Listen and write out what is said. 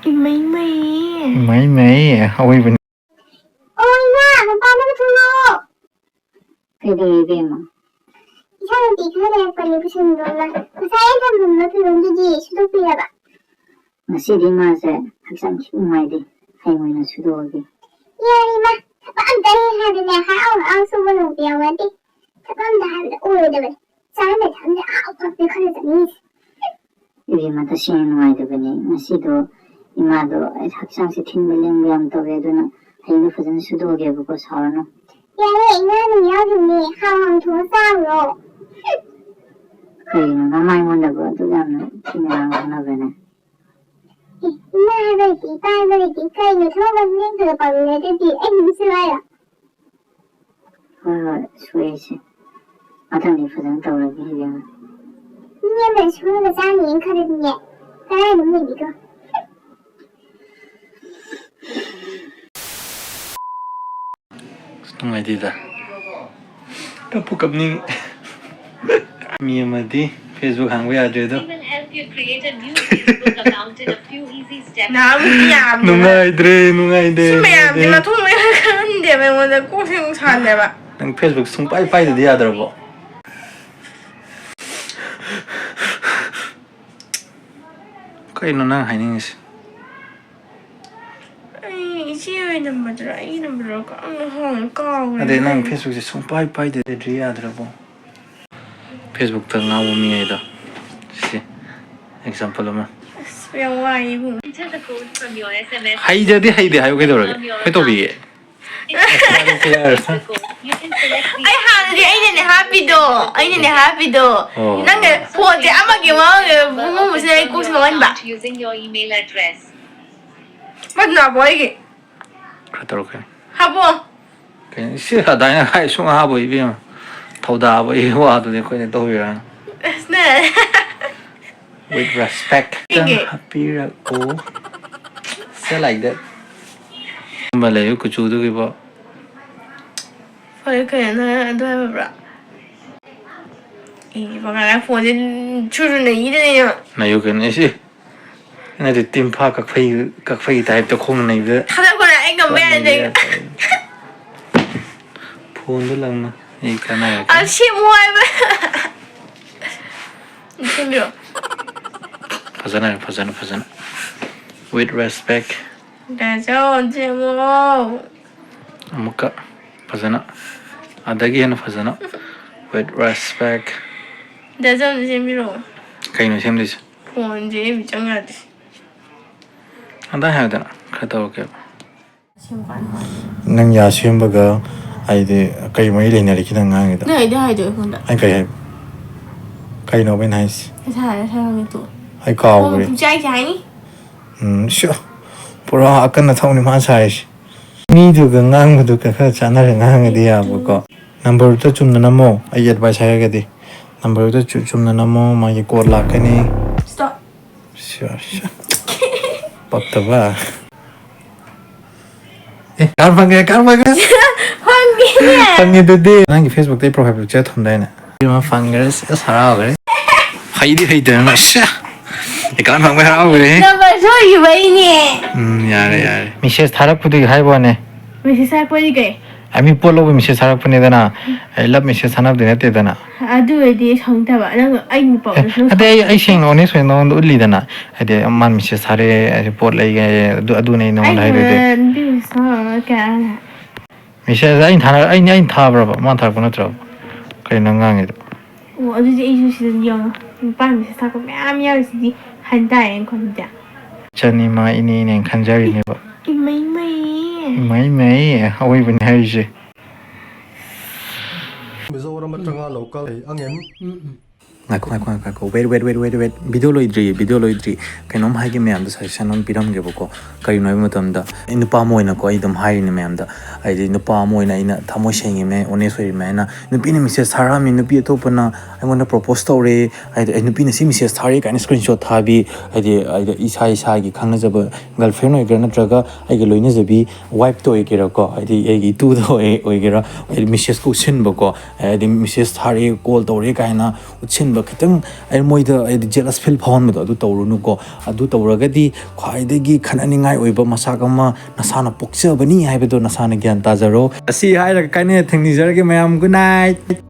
Mấy ôi bên ôi nha con nó thua lô cái gì vậy mà sao đi cái này phải đi xin rồi là cái sao em thầm nó thua đi gì suốt bây giờ mà xí đi mà sẽ học sinh chịu ngoài đi hay ngoài nó suốt rồi đi yeah đi mà các bạn đây hai đứa nhà khá ông xung quanh một điều vậy đi các bạn đã ôi được rồi sao em thầm để thật đi khai ra đi vì mà ta xin ngoài được cái này mà xí đồ 이마도 학창시 팀빌링 위함도 외도는 하이는 부전 수도 개보고 서는 야래 이나는 여름이 하왕 도사로 그이는 가만히 본다고 누가는 팀이랑 하나 보네 이나를 비바이버리 비카이는 처음은 링크를 벌레들이 애는 싫어요 수혜씨 어떤 부전 떠오르게 해보면 이년은 수능을 쌓는 링크를 따라야 놈이 이거 Nung ay dita. Tapo kap ni Mia Madi Facebook hang we adre do. We will help you create a new Facebook account in a few easy steps. Nung ay dre. Mẹ thì mà thôi mày ăn để mày muốn được cô thêm sàn này bạn. Nang Facebook sung pai de dia adre bo. Kai no nang hai ning is. Ai number có nó hỏng cao. Ade nang Facebook sung pai de dia adre bo. Facebook ta ngaw mi ai da. Si example ma. Yang wai bu. Enter the code from your SMS. Hai de hayo ke dor. Ke to bi. You can select the Ai hàng thì anh này happy đồ. Năng cái phụ thì ăn mà kiểu mà một cái cô xin anh bạn. using your email address. Bắt nào bói kì. Ka tor ke. Hapo. Cái sự là đại hai xuống hai buổi bây giờ thầu đà buổi hoa tụi này coi này tôi rồi Nè. with respect happy ra cố sẽ like that mà lấy cái chú tôi bảo phải cái này tôi bảo ý bảo cái phụ thì chú này đấy nhá này cái này gì cái này thì tìm pha các phây type cho không này nữa thật là con này anh cầm bé này phone đó lần này cái này à chim hoài vậy xem được 파잖아 with respect đã cho chim hoài 아무까 파잖아 아다기 하나 파잖아 with respect đã cho chim được cái này xem đi phụ gì bị chẳng ngờ anh ta hay đó khai tao kêu chim quan nang ya xem baga ai de kai mai le na ki nang ngang da này đây được không đó ai kai no ben hay cái cái tụ ai cao rồi rồi trai sure pura akan na thau ni ma sai ni du ga ngang du ka kha chana ra ngang de ya ko number to chum na namo ai advice hay ga di number to chum na namo ma ye ko la ka ni stop sure pakta ba kan phang ge de de nang Facebook te profile picture thum dai na ma phang ge sara ga hay đi de ma sha kan phang ga ra ga那么说以为你 야래 미셰 타락부도 하이버네 미시 살 거니까 아미 볼로 미셰 타락분이잖아 랍 미셰 산업도 되잖아 아두에디 성타바 나 아이 봐 근데 아이 생노네 소노 울리잖아 근데 엄마 미셰 사레 볼레게 아두네 노 하이베데 비서 까 미셰 아이 타브라 만 타고나 들어 그래 능강이 오 어디 이슈시는 영 빨리 사고 매미야지 한 달에 건자 자니마 이니네 간자리네 봐 mấy ôi bên hay gì bây giờเรามาจังหวะ local อังเอ็ม ngako wait video loidri kainom hai ge myam da session on piram ge boko kai noi matam da inu pa moina ko idam hai ni myam da ai di nu pa moina ina thamo sengi me one soi me na nu pi ni message thara mi nu pi to pana I want to propose to re ai nu pi ni si message thari kai screenshot thabi ai di isa gi khangna jaba girlfriend oi garna traga ai ge loina jabi wife to e ge ra ko ai di ai gi tu do e oi ge ra ai message ko sin boko ai di message thari call to re kai na uchin ꯑꯗꯨꯒꯨꯝꯕ ꯈꯤꯇꯪ ꯃꯣꯏꯗ ꯑꯩꯗꯤ jealous feel ꯐꯥꯎꯍꯟꯕꯗꯣ ꯑꯗꯨ ꯇꯧꯔꯨꯅꯨꯀꯣ ꯑꯗꯨ ꯇꯧꯔꯒꯗꯤ ꯈ꯭ꯋꯥꯏꯗꯒꯤ ꯈꯟꯅꯅꯤꯡꯉꯥꯏ ꯑꯣꯏꯕ ꯃꯁꯛ ꯑꯃ ꯅꯁꯥꯅ ꯄꯣꯛꯆꯕꯅꯤ ꯍꯥꯏꯕꯗꯣ ꯅꯁꯥꯅ ꯒ꯭ꯌꯥꯟ ꯇꯥꯖꯔꯣ ꯑꯁꯤ ꯍꯥꯏꯔꯒ ꯀꯥꯏꯅ ꯊꯦꯡꯅꯖꯔꯒꯦ ꯃꯌꯥꯝ ꯒꯨꯗ ꯅꯥꯏꯠ